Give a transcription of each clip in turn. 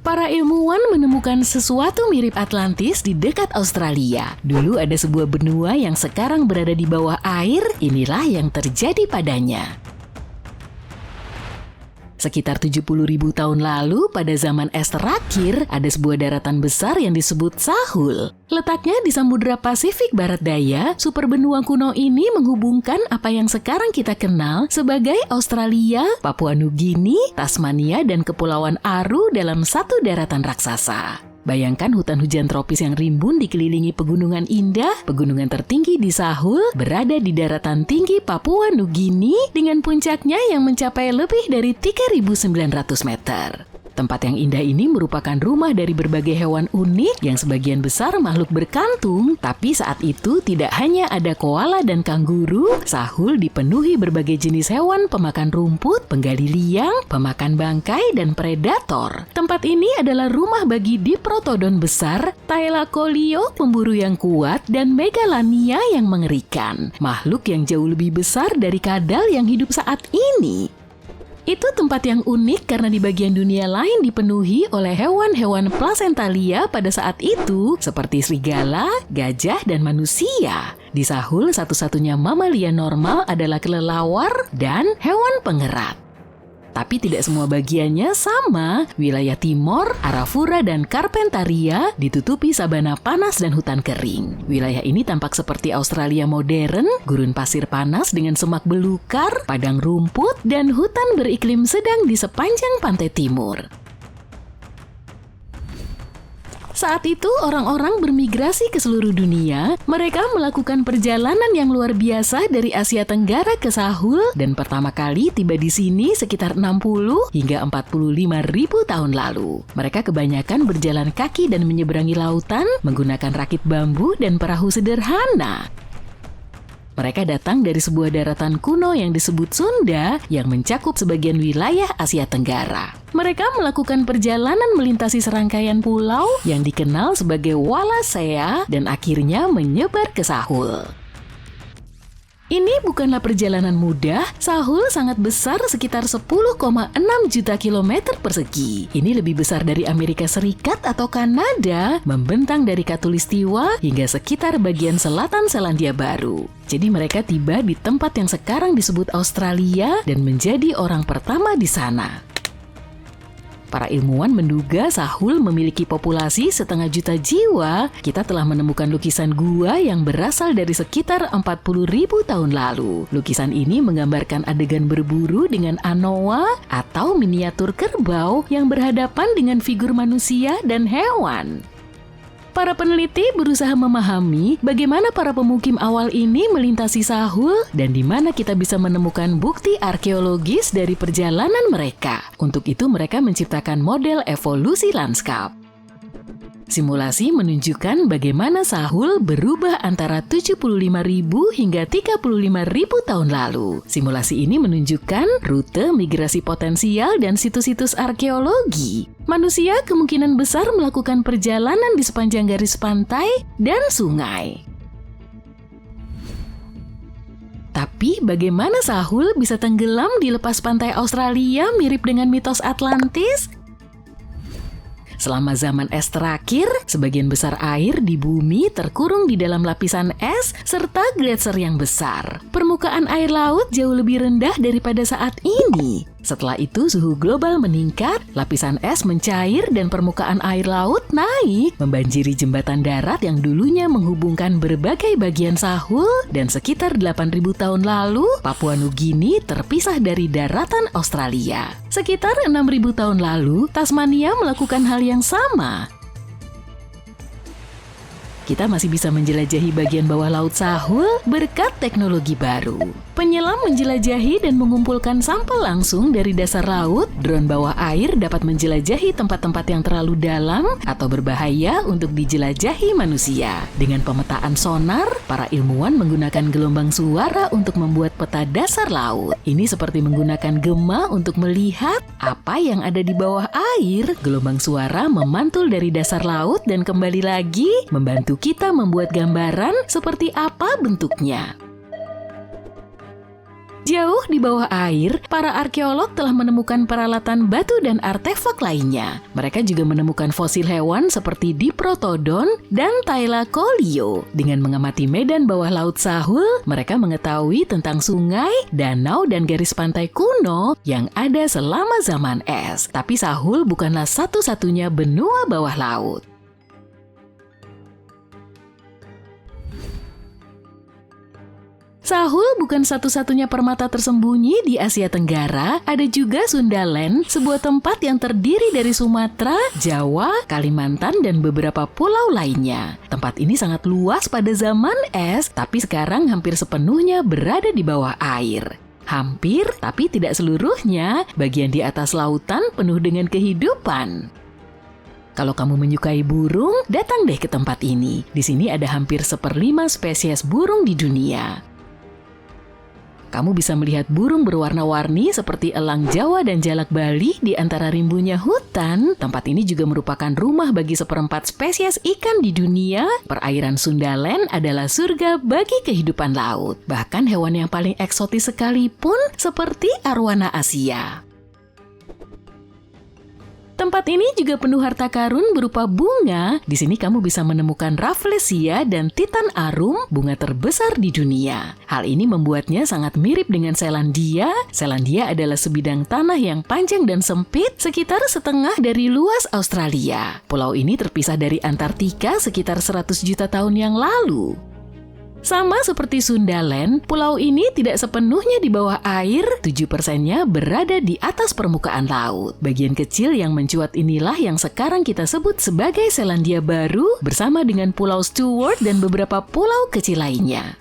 Para ilmuwan menemukan sesuatu mirip Atlantis di dekat Australia. Dulu ada sebuah benua yang sekarang berada di bawah air, inilah yang terjadi padanya. Sekitar 70.000 tahun lalu, pada zaman es terakhir, ada sebuah daratan besar yang disebut Sahul. Letaknya di Samudra Pasifik Barat Daya, superbenua kuno ini menghubungkan apa yang sekarang kita kenal sebagai Australia, Papua Nugini, Tasmania, dan Kepulauan Aru dalam satu daratan raksasa. Bayangkan hutan hujan tropis yang rimbun dikelilingi pegunungan indah. Pegunungan tertinggi di Sahul berada di daratan tinggi Papua Nugini dengan puncaknya yang mencapai lebih dari 3.900 meter. Tempat yang indah ini merupakan rumah dari berbagai hewan unik yang sebagian besar makhluk berkantung, tapi saat itu tidak hanya ada koala dan kanguru, Sahul dipenuhi berbagai jenis hewan pemakan rumput, penggali liang, pemakan bangkai, dan predator. Tempat ini adalah rumah bagi Diprotodon besar, Thylacoleo pemburu yang kuat, dan Megalania yang mengerikan, makhluk yang jauh lebih besar dari kadal yang hidup saat ini. Itu tempat yang unik karena di bagian dunia lain dipenuhi oleh hewan-hewan placentalia pada saat itu seperti serigala, gajah, dan manusia. Di Sahul, satu-satunya mamalia normal adalah kelelawar dan hewan pengerat. Tapi tidak semua bagiannya sama. Wilayah Timor, Arafura, dan Carpentaria ditutupi sabana panas dan hutan kering. Wilayah ini tampak seperti Australia modern, gurun pasir panas dengan semak belukar, padang rumput, dan hutan beriklim sedang di sepanjang pantai timur. Saat itu orang-orang bermigrasi ke seluruh dunia. Mereka melakukan perjalanan yang luar biasa dari Asia Tenggara ke Sahul dan pertama kali tiba di sini sekitar 60 hingga 45.000 tahun lalu. Mereka kebanyakan berjalan kaki dan menyeberangi lautan menggunakan rakit bambu dan perahu sederhana. Mereka datang dari sebuah daratan kuno yang disebut Sunda yang mencakup sebagian wilayah Asia Tenggara. Mereka melakukan perjalanan melintasi serangkaian pulau yang dikenal sebagai Wallacea dan akhirnya menyebar ke Sahul. Ini bukanlah perjalanan mudah. Sahul sangat besar, sekitar 10,6 juta kilometer persegi. Ini lebih besar dari Amerika Serikat atau Kanada, membentang dari Khatulistiwa hingga sekitar bagian selatan Selandia Baru. Jadi mereka tiba di tempat yang sekarang disebut Australia dan menjadi orang pertama di sana. Para ilmuwan menduga Sahul memiliki populasi 500 juta jiwa. Kita telah menemukan lukisan gua yang berasal dari sekitar 40.000 tahun lalu. Lukisan ini menggambarkan adegan berburu dengan anoa atau miniatur kerbau yang berhadapan dengan figur manusia dan hewan. Para peneliti berusaha memahami bagaimana para pemukim awal ini melintasi Sahul dan di mana kita bisa menemukan bukti arkeologis dari perjalanan mereka. Untuk itu mereka menciptakan model evolusi lanskap. Simulasi menunjukkan bagaimana Sahul berubah antara 75.000 hingga 35.000 tahun lalu. Simulasi ini menunjukkan rute migrasi potensial dan situs-situs arkeologi. Manusia kemungkinan besar melakukan perjalanan di sepanjang garis pantai dan sungai. Tapi bagaimana Sahul bisa tenggelam di lepas pantai Australia mirip dengan mitos Atlantis? Selama zaman es terakhir, sebagian besar air di bumi terkurung di dalam lapisan es serta gletser yang besar. Permukaan air laut jauh lebih rendah daripada saat ini. Setelah itu suhu global meningkat, lapisan es mencair dan permukaan air laut naik, membanjiri jembatan darat yang dulunya menghubungkan berbagai bagian Sahul dan sekitar 8.000 tahun lalu, Papua Nugini terpisah dari daratan Australia. Sekitar 6.000 tahun lalu, Tasmania melakukan hal yang sama. Kita masih bisa menjelajahi bagian bawah laut Sahul berkat teknologi baru. Penyelam menjelajahi dan mengumpulkan sampel langsung dari dasar laut. Drone bawah air dapat menjelajahi tempat-tempat yang terlalu dalam atau berbahaya untuk dijelajahi manusia. Dengan pemetaan sonar, para ilmuwan menggunakan gelombang suara untuk membuat peta dasar laut. Ini seperti menggunakan gema untuk melihat apa yang ada di bawah air. Gelombang suara memantul dari dasar laut dan kembali lagi membantu kita membuat gambaran seperti apa bentuknya. Jauh di bawah air, para arkeolog telah menemukan peralatan batu dan artefak lainnya. Mereka juga menemukan fosil hewan seperti Diprotodon dan Thylacoleo. Dengan mengamati medan bawah laut Sahul, mereka mengetahui tentang sungai, danau, dan garis pantai kuno yang ada selama zaman es. Tapi Sahul bukanlah satu-satunya benua bawah laut. Sahul bukan satu-satunya permata tersembunyi di Asia Tenggara, ada juga Sundaland, sebuah tempat yang terdiri dari Sumatera, Jawa, Kalimantan, dan beberapa pulau lainnya. Tempat ini sangat luas pada zaman es, tapi sekarang hampir sepenuhnya berada di bawah air. Hampir, tapi tidak seluruhnya, bagian di atas lautan penuh dengan kehidupan. Kalau kamu menyukai burung, datang deh ke tempat ini. Di sini ada hampir 1/5 spesies burung di dunia. Kamu bisa melihat burung berwarna-warni seperti elang Jawa dan jalak Bali di antara rimbunya hutan. Tempat ini juga merupakan rumah bagi 1/4 spesies ikan di dunia. Perairan Sundaland adalah surga bagi kehidupan laut. Bahkan hewan yang paling eksotis sekalipun seperti arwana Asia. Tempat ini juga penuh harta karun berupa bunga. Di sini kamu bisa menemukan Rafflesia dan Titan arum, bunga terbesar di dunia. Hal ini membuatnya sangat mirip dengan Selandia. Selandia adalah sebidang tanah yang panjang dan sempit, sekitar setengah dari luas Australia. Pulau ini terpisah dari Antartika sekitar 100 juta tahun yang lalu. Sama seperti Sundaland, pulau ini tidak sepenuhnya di bawah air, 7%-nya berada di atas permukaan laut. Bagian kecil yang mencuat inilah yang sekarang kita sebut sebagai Selandia Baru, bersama dengan Pulau Stewart dan beberapa pulau kecil lainnya.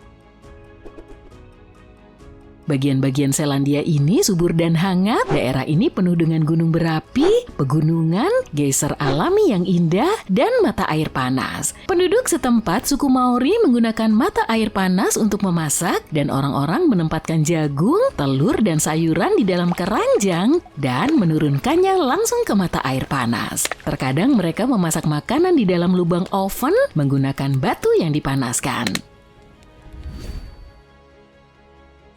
Bagian-bagian Selandia ini subur dan hangat. Daerah ini penuh dengan gunung berapi, pegunungan, geyser alami yang indah, dan mata air panas. Penduduk setempat suku Maori menggunakan mata air panas untuk memasak, dan orang-orang menempatkan jagung, telur, dan sayuran di dalam keranjang dan menurunkannya langsung ke mata air panas. Terkadang mereka memasak makanan di dalam lubang oven menggunakan batu yang dipanaskan.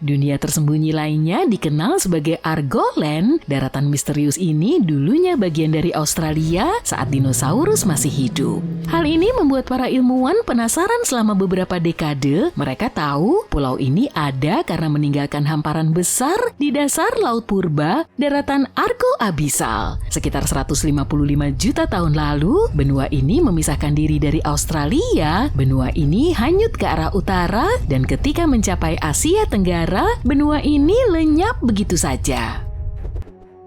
Dunia tersembunyi lainnya dikenal sebagai Argoland. Daratan misterius ini dulunya bagian dari Australia saat dinosaurus masih hidup. Hal ini membuat para ilmuwan penasaran selama beberapa dekade. Mereka tahu pulau ini ada karena meninggalkan hamparan besar di dasar Laut Purba, daratan Argo-Abyssal. Sekitar 155 juta tahun lalu, benua ini memisahkan diri dari Australia. Benua ini hanyut ke arah utara, dan ketika mencapai Asia Tenggara, benua ini lenyap begitu saja.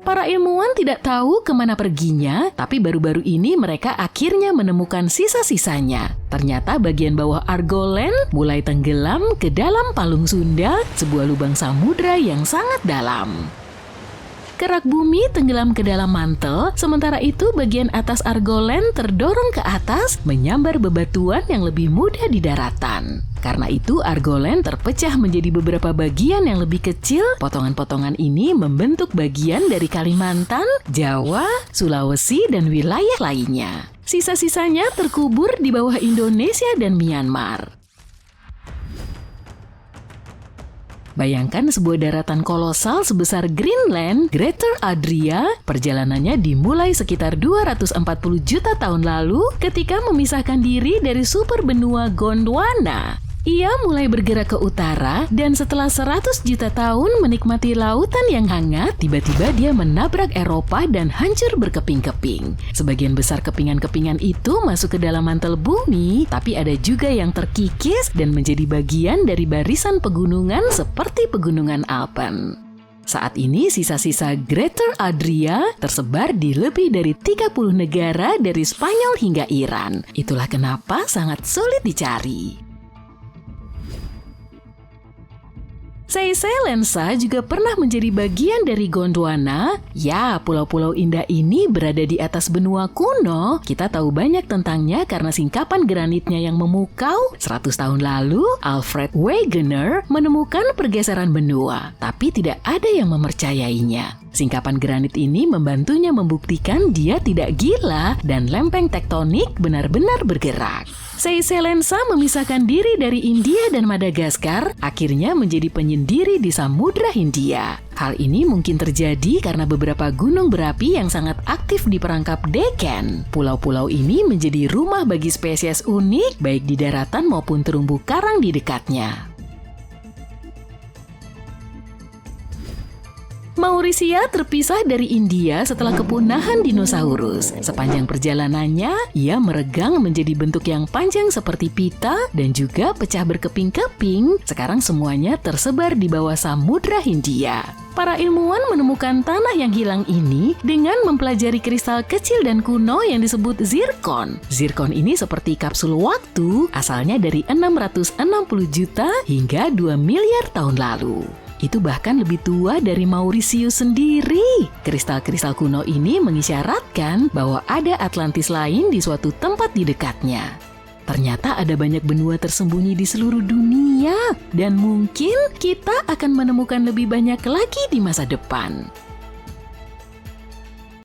Para ilmuwan tidak tahu kemana perginya, tapi baru-baru ini mereka akhirnya menemukan sisa-sisanya. Ternyata bagian bawah Argoland mulai tenggelam ke dalam Palung Sunda, sebuah lubang samudra yang sangat dalam. Kerak bumi tenggelam ke dalam mantel, sementara itu bagian atas Argoland terdorong ke atas, menyambar bebatuan yang lebih mudah di daratan. Karena itu Argoland terpecah menjadi beberapa bagian yang lebih kecil. Potongan-potongan ini membentuk bagian dari Kalimantan, Jawa, Sulawesi, dan wilayah lainnya. Sisa-sisanya terkubur di bawah Indonesia dan Myanmar. Bayangkan sebuah daratan kolosal sebesar Greenland, Greater Adria, perjalanannya dimulai sekitar 240 juta tahun lalu ketika memisahkan diri dari super benua Gondwana. Ia mulai bergerak ke utara, dan setelah 100 juta tahun menikmati lautan yang hangat, tiba-tiba dia menabrak Eropa dan hancur berkeping-keping. Sebagian besar kepingan-kepingan itu masuk ke dalam mantel bumi, tapi ada juga yang terkikis dan menjadi bagian dari barisan pegunungan seperti pegunungan Alpen. Saat ini sisa-sisa Greater Adria tersebar di lebih dari 30 negara dari Spanyol hingga Iran. Itulah kenapa sangat sulit dicari. Seychelles juga pernah menjadi bagian dari Gondwana. Ya, pulau-pulau indah ini berada di atas benua kuno. Kita tahu banyak tentangnya karena singkapan granitnya yang memukau. 100 tahun lalu, Alfred Wegener menemukan pergeseran benua, tapi tidak ada yang mempercayainya. Singkapan granit ini membantunya membuktikan dia tidak gila dan lempeng tektonik benar-benar bergerak. Seyselensa memisahkan diri dari India dan Madagaskar, akhirnya menjadi penyendiri di Samudra Hindia. Hal ini mungkin terjadi karena beberapa gunung berapi yang sangat aktif di perangkap Deccan. Pulau-pulau ini menjadi rumah bagi spesies unik baik di daratan maupun terumbu karang di dekatnya. Mauritius terpisah dari India setelah kepunahan dinosaurus. Sepanjang perjalanannya, ia meregang menjadi bentuk yang panjang seperti pita dan juga pecah berkeping-keping. Sekarang semuanya tersebar di bawah Samudra Hindia. Para ilmuwan menemukan tanah yang hilang ini dengan mempelajari kristal kecil dan kuno yang disebut zirkon. Zirkon ini seperti kapsul waktu, asalnya dari 660 juta hingga 2 miliar tahun lalu. Itu bahkan lebih tua dari Mauritius sendiri. Kristal-kristal kuno ini mengisyaratkan bahwa ada Atlantis lain di suatu tempat di dekatnya. Ternyata ada banyak benua tersembunyi di seluruh dunia, dan mungkin kita akan menemukan lebih banyak lagi di masa depan.